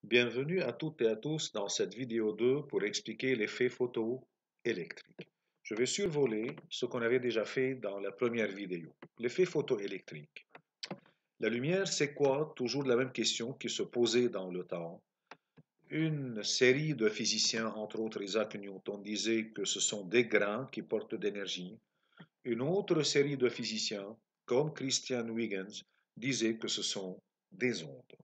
Bienvenue à toutes et à tous dans cette vidéo 2 pour expliquer l'effet photoélectrique. Je vais survoler ce qu'on avait déjà fait dans la première vidéo. L'effet photoélectrique. La lumière, c'est quoi? Toujours la même question qui se posait dans le temps. Une série de physiciens, entre autres Isaac Newton, disaient que ce sont des grains qui portent d'énergie. Une autre série de physiciens, comme Christian Huygens, disait que ce sont des ondes.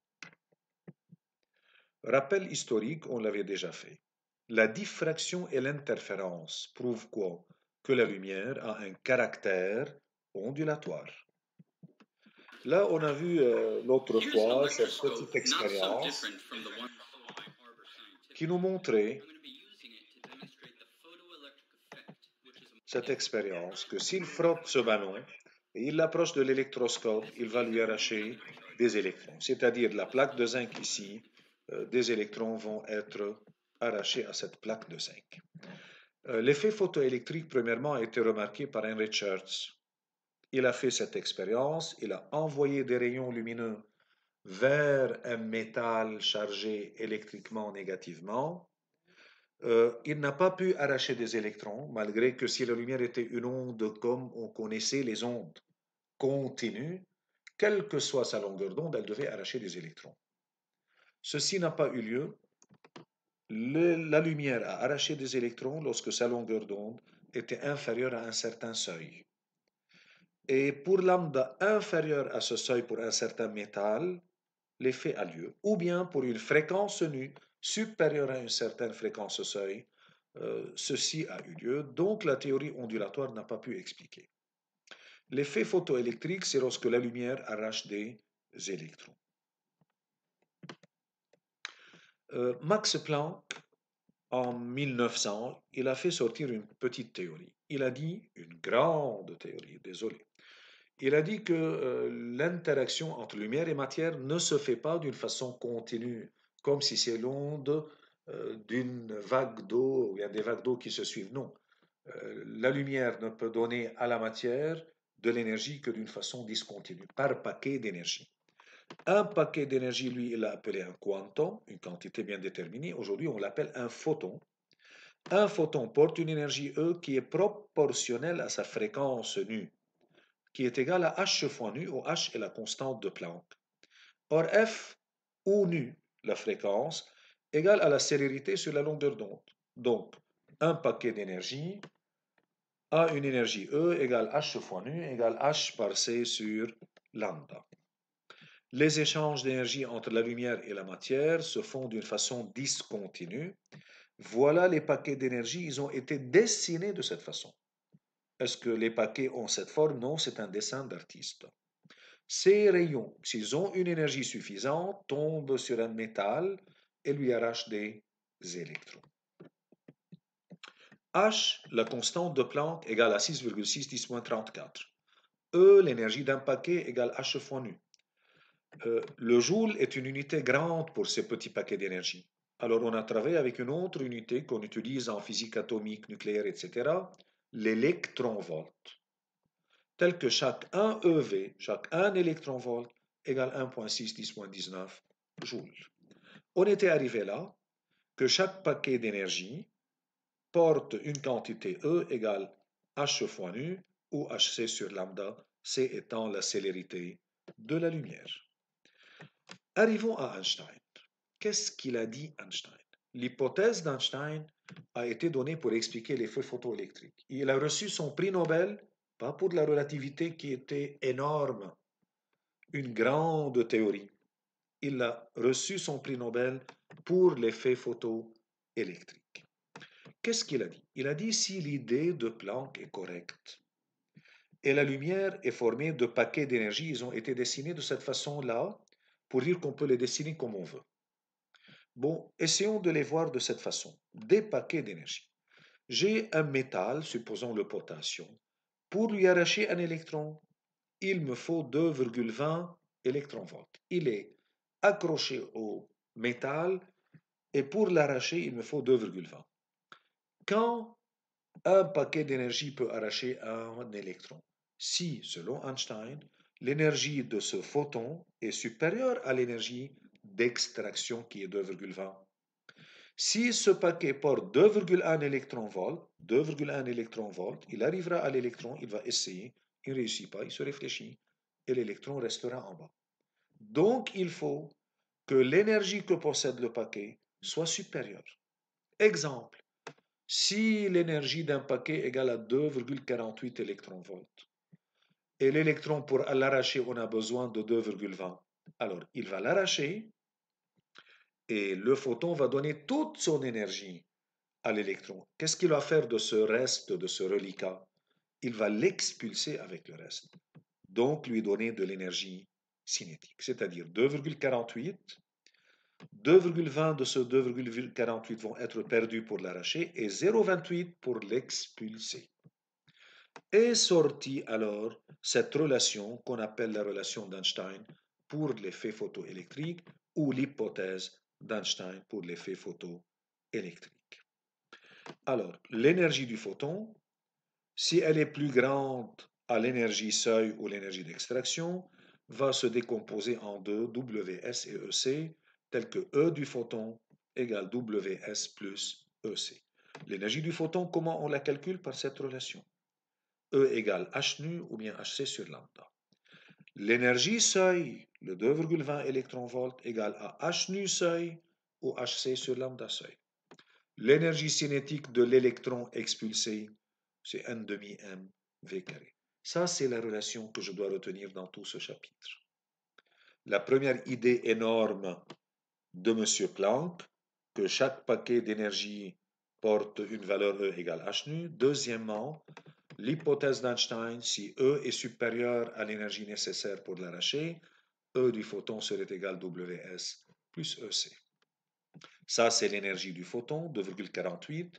Rappel historique, on l'avait déjà fait. La diffraction et l'interférence prouvent quoi? Que la lumière a un caractère ondulatoire. Là, on a vu l'autre Here's an fois cette electroscope petite not so expérience different from the one used by Harbor qui Scientific. nous montrait I'm going to be using it to demonstrate the photoelectric effect, which is a cette expérience que s'il frotte ce ballon et il l'approche de l'électroscope, il va lui arracher des électrons. C'est-à-dire la plaque de zinc ici, des électrons vont être arrachés à cette plaque de zinc. L'effet photoélectrique, premièrement, a été remarqué par Henry Church. Il a fait cette expérience, il a envoyé des rayons lumineux vers un métal chargé électriquement négativement. Il n'a pas pu arracher des électrons, malgré que si la lumière était une onde comme on connaissait les ondes continues, quelle que soit sa longueur d'onde, elle devait arracher des électrons. Ceci n'a pas eu lieu. La lumière a arraché des électrons lorsque sa longueur d'onde était inférieure à un certain seuil. Et pour lambda inférieure à ce seuil pour un certain métal, l'effet a lieu. Ou bien pour une fréquence nue supérieure à une certaine fréquence seuil, ceci a eu lieu. Donc la théorie ondulatoire n'a pas pu expliquer. L'effet photoélectrique, c'est lorsque la lumière arrache des électrons. Max Planck, en 1900, il a fait sortir une petite théorie. Il a dit, une grande théorie, désolé. Il a dit que l'interaction entre lumière et matière ne se fait pas d'une façon continue, comme si c'est l'onde d'une vague d'eau, ou il y a des vagues d'eau qui se suivent. Non. La lumière ne peut donner à la matière de l'énergie que d'une façon discontinue, par paquet d'énergie. Un paquet d'énergie, lui, il l'a appelé un quantum, une quantité bien déterminée. Aujourd'hui, on l'appelle un photon. Un photon porte une énergie E qui est proportionnelle à sa fréquence nue, qui est égale à h fois nu, où h est la constante de Planck. Or, f, ou nu, la fréquence, égale à la célérité sur la longueur d'onde. Donc, un paquet d'énergie a une énergie E égale h fois nu égale h par c sur lambda. Les échanges d'énergie entre la lumière et la matière se font d'une façon discontinue. Voilà les paquets d'énergie, ils ont été dessinés de cette façon. Est-ce que les paquets ont cette forme? Non, c'est un dessin d'artiste. Ces rayons, s'ils ont une énergie suffisante, tombent sur un métal et lui arrachent des électrons. H, la constante de Planck, égale à 6,6 10-34. E, l'énergie d'un paquet, égale H fois nu. Le joule est une unité grande pour ces petits paquets d'énergie. Alors on a travaillé avec une autre unité qu'on utilise en physique atomique, nucléaire, etc., l'électronvolt, tel que chaque 1 EV, chaque 1 électronvolt, égale 1,6 10-19 joules. On était arrivé là que chaque paquet d'énergie porte une quantité E égale h fois nu ou hc sur lambda, c étant la célérité de la lumière. Arrivons à Einstein. Qu'est-ce qu'il a dit Einstein? L'hypothèse d'Einstein a été donnée pour expliquer les feux photoélectriques. Il a reçu son prix Nobel, pas pour la relativité qui était énorme, une grande théorie. Il a reçu son prix Nobel pour l'effet photoélectrique. Qu'est-ce qu'il a dit? Il a dit si l'idée de Planck est correcte et la lumière est formée de paquets d'énergie, ils ont été dessinés de cette façon-là pour dire qu'on peut les dessiner comme on veut. Bon, essayons de les voir de cette façon. Des paquets d'énergie. J'ai un métal, supposons le potassium. Pour lui arracher un électron, il me faut 2,20 électronvolts. Il est accroché au métal et pour l'arracher, il me faut 2,20. Quand un paquet d'énergie peut arracher un électron? Si, selon Einstein, l'énergie de ce photon est supérieure à l'énergie d'extraction qui est 2,20. Si ce paquet porte 2,1 électron-volts, 2,1 électron-volts, il arrivera à l'électron, il va essayer, il ne réussit pas, il se réfléchit, et l'électron restera en bas. Donc, il faut que l'énergie que possède le paquet soit supérieure. Exemple, si l'énergie d'un paquet égale à 2,48 électron-volts, et l'électron, pour l'arracher, on a besoin de 2,20, alors il va l'arracher, et le photon va donner toute son énergie à l'électron. Qu'est-ce qu'il va faire de ce reste, de ce reliquat? Il va l'expulser avec le reste. Donc, lui donner de l'énergie cinétique, c'est-à-dire 2,48. 2,20 de ce 2,48 vont être perdus pour l'arracher et 0,28 pour l'expulser. Est sortie alors cette relation qu'on appelle la relation d'Einstein pour l'effet photoélectrique ou l'hypothèse d'Einstein pour l'effet photoélectrique. Alors, l'énergie du photon, si elle est plus grande à l'énergie seuil ou l'énergie d'extraction, va se décomposer en deux, WS et EC, tel que E du photon égale WS plus EC. L'énergie du photon, comment on la calcule? Par cette relation. E égale H nu ou bien Hc sur lambda. L'énergie seuil, le 2,20 électron-volts, égale à H nu seuil ou Hc sur lambda seuil. L'énergie cinétique de l'électron expulsé, c'est n demi m v carré. Ça, c'est la relation que je dois retenir dans tout ce chapitre. La première idée énorme de M. Planck, que chaque paquet d'énergie porte une valeur E égale H nu. Deuxièmement, l'hypothèse d'Einstein, si E est supérieur à l'énergie nécessaire pour l'arracher, E du photon serait égal WS plus EC. Ça, c'est l'énergie du photon, 2,48.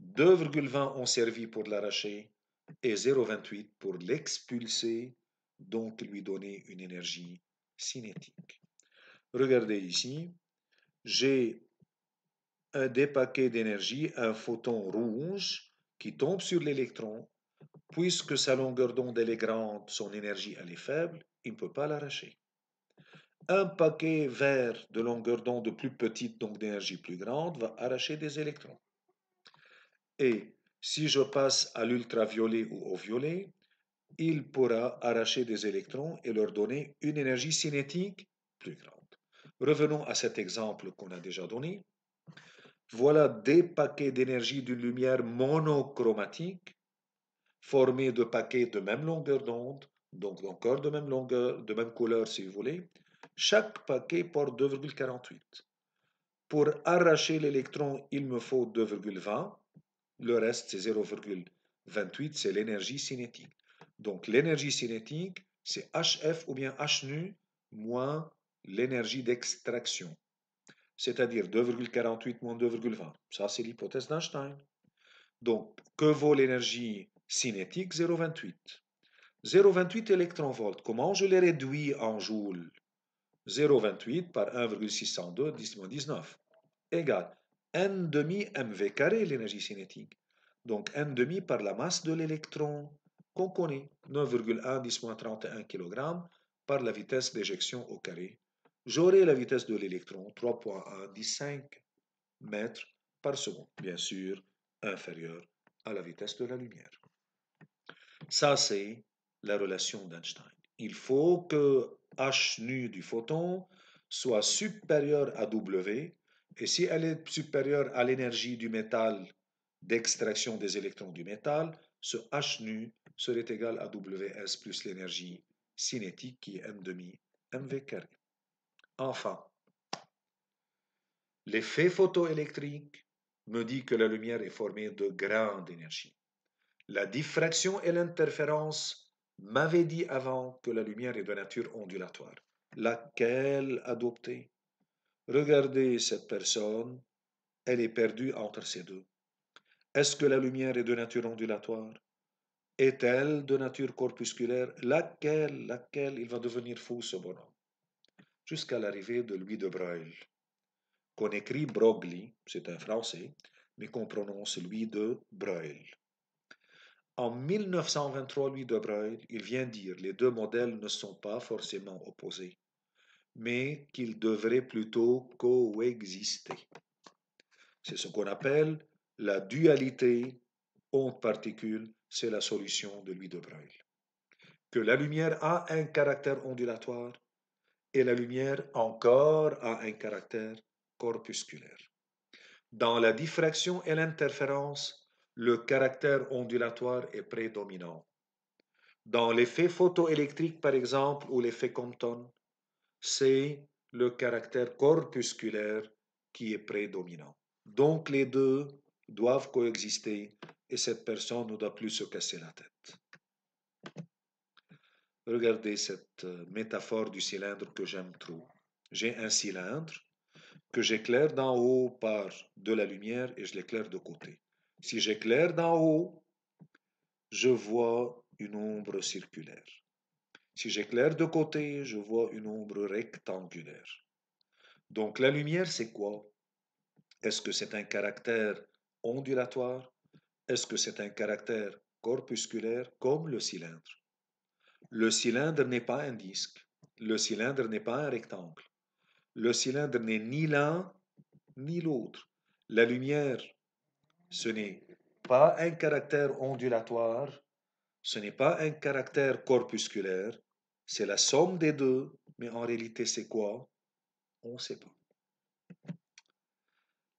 2,20 ont servi pour l'arracher et 0,28 pour l'expulser, donc lui donner une énergie cinétique. Regardez ici, j'ai des paquets d'énergie, un photon rouge qui tombe sur l'électron. Puisque sa longueur d'onde est grande, son énergie elle est faible, il ne peut pas l'arracher. Un paquet vert de longueur d'onde plus petite, donc d'énergie plus grande, va arracher des électrons. Et si je passe à l'ultraviolet ou au violet, il pourra arracher des électrons et leur donner une énergie cinétique plus grande. Revenons à cet exemple qu'on a déjà donné. Voilà des paquets d'énergie d'une lumière monochromatique formés de paquets de même longueur d'onde, donc encore de même longueur, de même couleur si vous voulez. Chaque paquet porte 2,48. Pour arracher l'électron, il me faut 2,20. Le reste, c'est 0,28, c'est l'énergie cinétique. Donc l'énergie cinétique, c'est HF ou bien H nu moins l'énergie d'extraction. C'est-à-dire 2,48 moins 2,20. Ça, c'est l'hypothèse d'Einstein. Donc, que vaut l'énergie cinétique? 0,28. 0,28 électron-volts. Comment je les réduis en joules? 0,28 par 1,602 10-19 égale n demi mv carré, l'énergie cinétique. Donc n demi par la masse de l'électron qu'on connaît, 9,1 10-31 kg par la vitesse d'éjection au carré. J'aurai la vitesse de l'électron 3,1 15 mètres par seconde, bien sûr inférieure à la vitesse de la lumière. Ça, c'est la relation d'Einstein. Il faut que H nu du photon soit supérieur à W, et si elle est supérieure à l'énergie du métal d'extraction des électrons du métal, ce H nu serait égal à WS plus l'énergie cinétique qui est m demi mv carré. Enfin, l'effet photoélectrique me dit que la lumière est formée de grains d'énergie. La diffraction et l'interférence m'avaient dit avant que la lumière est de nature ondulatoire. Laquelle adopter? Regardez cette personne, elle est perdue entre ces deux. Est-ce que la lumière est de nature ondulatoire? Est-elle de nature corpusculaire? Laquelle? Il va devenir fou ce bonhomme. Jusqu'à l'arrivée de Louis de Broglie, qu'on écrit Broglie, c'est un français, mais qu'on prononce Louis de Broglie. En 1923, Louis de Broglie, il vient dire les deux modèles ne sont pas forcément opposés. mais qu'ils devraient plutôt coexister. C'est ce qu'on appelle la dualité onde-particule, c'est la solution de Louis de Broglie. Que la lumière a un caractère ondulatoire et la lumière encore a un caractère corpusculaire. Dans la diffraction et l'interférence, le caractère ondulatoire est prédominant. Dans l'effet photoélectrique, par exemple, ou l'effet Compton, c'est le caractère corpusculaire qui est prédominant. Donc les deux doivent coexister et cette personne ne doit plus se casser la tête. Regardez cette métaphore du cylindre que j'aime trop. J'ai un cylindre que j'éclaire d'en haut par de la lumière et je l'éclaire de côté. Si j'éclaire d'en haut, je vois une ombre circulaire. Si j'éclaire de côté, je vois une ombre rectangulaire. Donc la lumière, c'est quoi? Est-ce que c'est un caractère ondulatoire? Est-ce que c'est un caractère corpusculaire comme le cylindre? Le cylindre n'est pas un disque. Le cylindre n'est pas un rectangle. Le cylindre n'est ni l'un ni l'autre. La lumière, ce n'est pas un caractère ondulatoire, ce n'est pas un caractère corpusculaire, c'est la somme des deux, mais en réalité c'est quoi? On ne sait pas.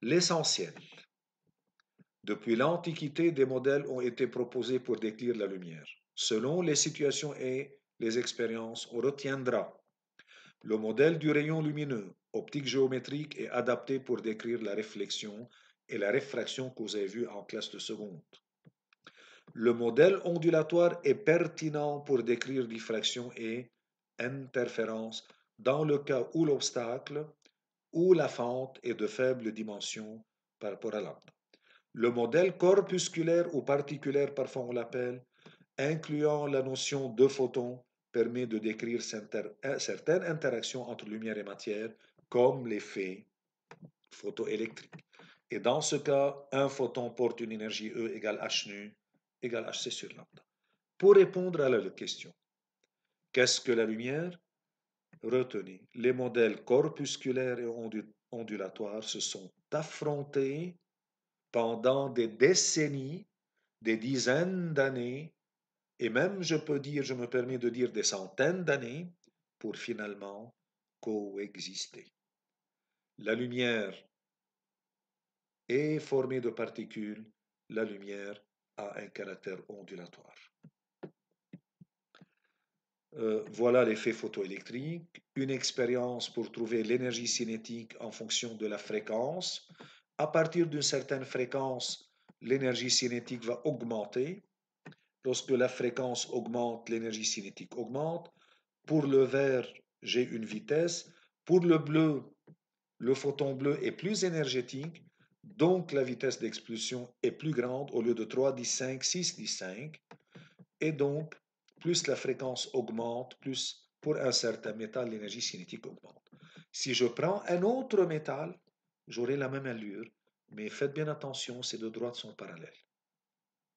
L'essentiel. Depuis l'Antiquité, des modèles ont été proposés pour décrire la lumière. Selon les situations et les expériences, on retiendra. Le modèle du rayon lumineux, optique géométrique, est adapté pour décrire la réflexion et la réfraction que vous avez vu en classe de seconde. Le modèle ondulatoire est pertinent pour décrire diffraction et interférence dans le cas où l'obstacle ou la fente est de faible dimension par rapport à lambda. Le modèle corpusculaire ou particulaire, parfois on l'appelle, incluant la notion de photon, permet de décrire certaines interactions entre lumière et matière, comme l'effet photoélectrique. Et dans ce cas, un photon porte une énergie E égale h nu égale hc sur lambda. Pour répondre à la question, qu'est-ce que la lumière? Retenez, les modèles corpusculaires et ondulatoires se sont affrontés pendant des décennies, des dizaines d'années, et même, je peux dire, je me permets de dire des centaines d'années, pour finalement coexister. La lumière est formée de particules, la lumière a un caractère ondulatoire. Voilà l'effet photoélectrique, une expérience pour trouver l'énergie cinétique en fonction de la fréquence. À partir d'une certaine fréquence, l'énergie cinétique va augmenter. Lorsque la fréquence augmente, l'énergie cinétique augmente. Pour le vert, j'ai une vitesse. Pour le bleu, le photon bleu est plus énergétique, donc la vitesse d'expulsion est plus grande au lieu de 3, 10, 5, 6, 10, 5. Et donc, plus la fréquence augmente, plus pour un certain métal, l'énergie cinétique augmente. Si je prends un autre métal, j'aurai la même allure, mais faites bien attention, ces deux droites sont parallèles.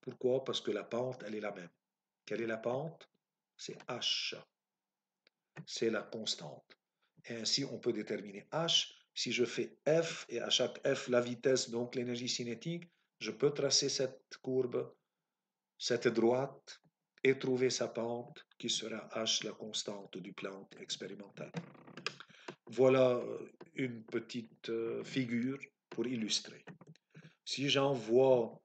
Pourquoi? Parce que la pente, elle est la même. Quelle est la pente? C'est h. C'est la constante. Et ainsi, on peut déterminer h. Si je fais f, et à chaque f, la vitesse, donc l'énergie cinétique, je peux tracer cette courbe, cette droite, et trouver sa pente, qui sera h, la constante du Planck expérimental. Voilà une petite figure pour illustrer. Si j'envoie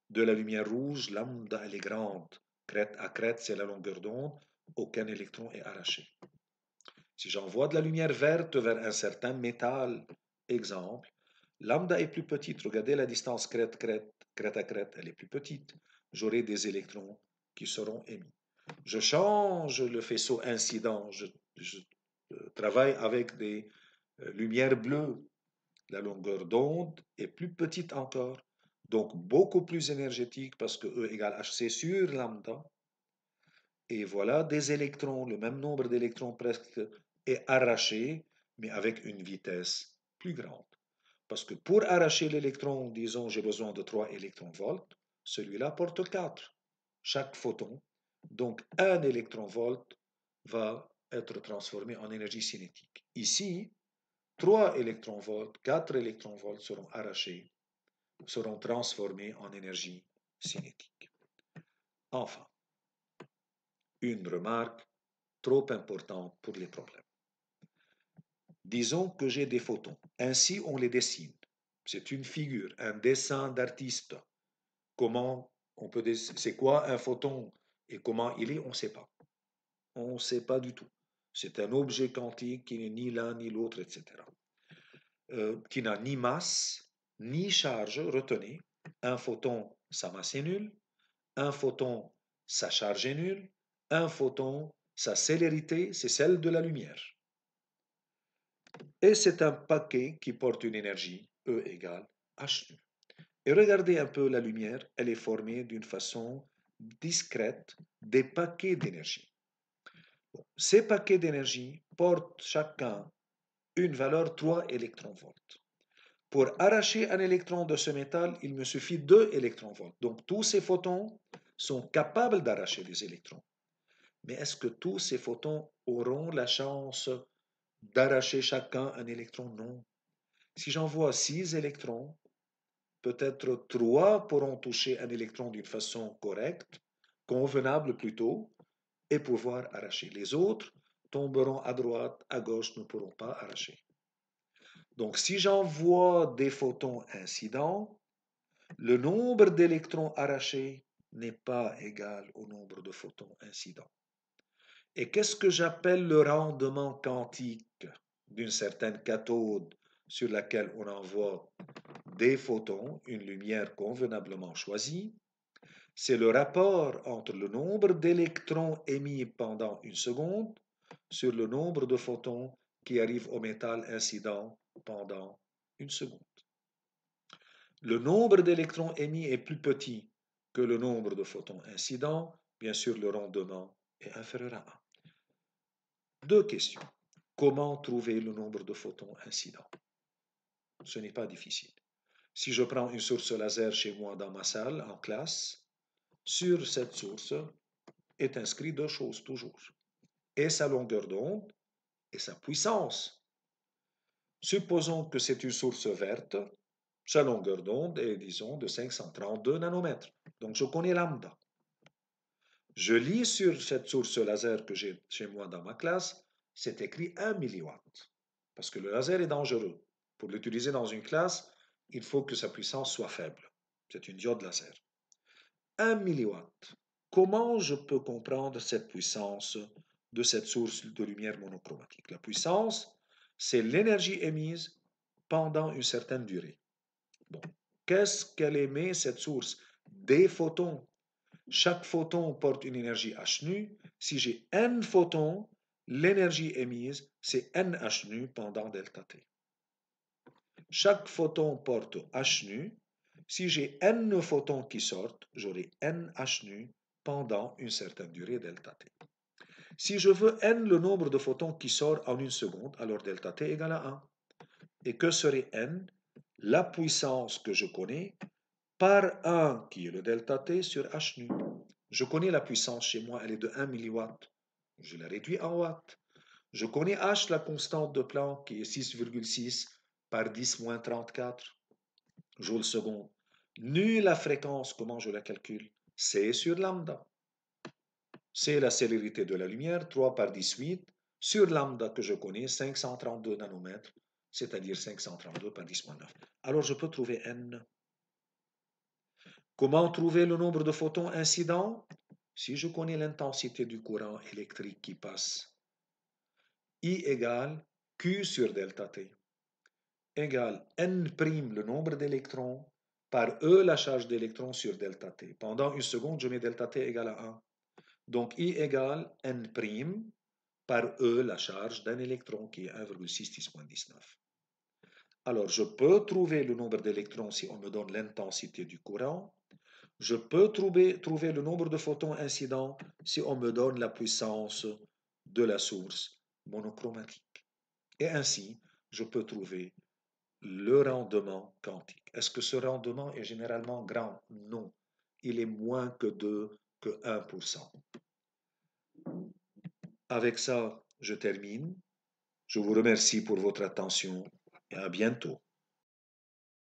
de la lumière rouge, lambda, elle est grande. Crête à crête, c'est la longueur d'onde. Aucun électron est arraché. Si j'envoie de la lumière verte vers un certain métal, exemple, lambda est plus petite. Regardez la distance crête-crête, crête à crête, elle est plus petite. J'aurai des électrons qui seront émis. Je change le faisceau incident. Je travaille avec des lumières bleues. La longueur d'onde est plus petite encore, donc beaucoup plus énergétique parce que E égale hc sur lambda. Et voilà des électrons, le même nombre d'électrons presque est arraché, mais avec une vitesse plus grande. Parce que pour arracher l'électron, disons, j'ai besoin de 3 électronvolts, celui-là porte 4, chaque photon. Donc un électronvolt va être transformés en énergie cinétique. Ici, 3 électronvolts, 4 électronvolts seront arrachés, seront transformés en énergie cinétique. Enfin, une remarque trop importante pour les problèmes. Disons que j'ai des photons. Ainsi, on les dessine. C'est une figure, un dessin d'artiste. Comment on peut c'est quoi un photon et comment il est, on ne sait pas. On ne sait pas du tout. C'est un objet quantique qui n'est ni l'un ni l'autre, etc. Qui n'a ni masse, ni charge. Retenez, un photon, sa masse est nulle. Un photon, sa charge est nulle. Un photon, sa célérité, c'est celle de la lumière. Et c'est un paquet qui porte une énergie, E égale h nu. Et regardez un peu la lumière, elle est formée d'une façon discrète des paquets d'énergie. Bon, ces paquets d'énergie portent chacun une valeur 3 électronvolts. Pour arracher un électron de ce métal, il me suffit 2 électronvolts. Donc tous ces photons sont capables d'arracher des électrons. Mais est-ce que tous ces photons auront la chance d'arracher chacun un électron? Non. Si j'envoie 6 électrons, peut-être 3 pourront toucher un électron d'une façon correcte, convenable plutôt, et pouvoir arracher. Les autres tomberont à droite, à gauche, ne pourront pas arracher. Donc si j'envoie des photons incidents, le nombre d'électrons arrachés n'est pas égal au nombre de photons incidents. Et qu'est-ce que j'appelle le rendement quantique d'une certaine cathode sur laquelle on envoie des photons, une lumière convenablement choisie? C'est le rapport entre le nombre d'électrons émis pendant une seconde sur le nombre de photons qui arrivent au métal incident pendant une seconde. Le nombre d'électrons émis est plus petit que le nombre de photons incidents. Bien sûr, le rendement est inférieur à 1. Deux questions. Comment trouver le nombre de photons incidents? Ce n'est pas difficile. Si je prends une source laser chez moi dans ma salle, en classe, sur cette source est inscrit deux choses toujours. Et sa longueur d'onde et sa puissance. Supposons que c'est une source verte, sa longueur d'onde est, disons, de 532 nanomètres. Donc je connais lambda. Je lis sur cette source laser que j'ai chez moi dans ma classe, c'est écrit 1 milliwatt. Parce que le laser est dangereux. Pour l'utiliser dans une classe, il faut que sa puissance soit faible. C'est une diode laser. 1 milliwatt. Comment je peux comprendre cette puissance de cette source de lumière monochromatique? La puissance, c'est l'énergie émise pendant une certaine durée. Bon, qu'est-ce qu'elle émet, cette source? Des photons. Chaque photon porte une énergie h nu. Si j'ai n photons, l'énergie émise, c'est n h nu pendant delta t. Chaque photon porte h nu. Si j'ai n photons qui sortent, j'aurai n h nu pendant une certaine durée delta t. Si je veux n le nombre de photons qui sortent en une seconde, alors delta t égale à 1. Et que serait n? La puissance que je connais par 1 qui est le delta t sur h nu. Je connais la puissance chez moi, elle est de 1 milliwatt. Je la réduis en watts. Je connais h, la constante de Planck, qui est 6,6 par 10 moins 34 joules seconde. Nu, la fréquence, comment je la calcule? C'est sur lambda. C'est la célérité de la lumière, 3 par 18, sur lambda que je connais, 532 nanomètres, c'est-à-dire 532 par 10 moins 9. Alors je peux trouver n. Comment trouver le nombre de photons incidents? Si je connais l'intensité du courant électrique qui passe, I égale Q sur delta T, égale N', le nombre d'électrons, par E, la charge d'électrons sur delta T. Pendant une seconde, je mets delta T égale à 1. Donc I égale N' par E, la charge d'un électron, qui est 1,6 10-19. Alors, je peux trouver le nombre d'électrons si on me donne l'intensité du courant. Je peux trouver le nombre de photons incidents si on me donne la puissance de la source monochromatique. Et ainsi, je peux trouver le rendement quantique. Est-ce que ce rendement est généralement grand? Non. Il est moins que 2, que 1%. Avec ça, je termine. Je vous remercie pour votre attention et à bientôt.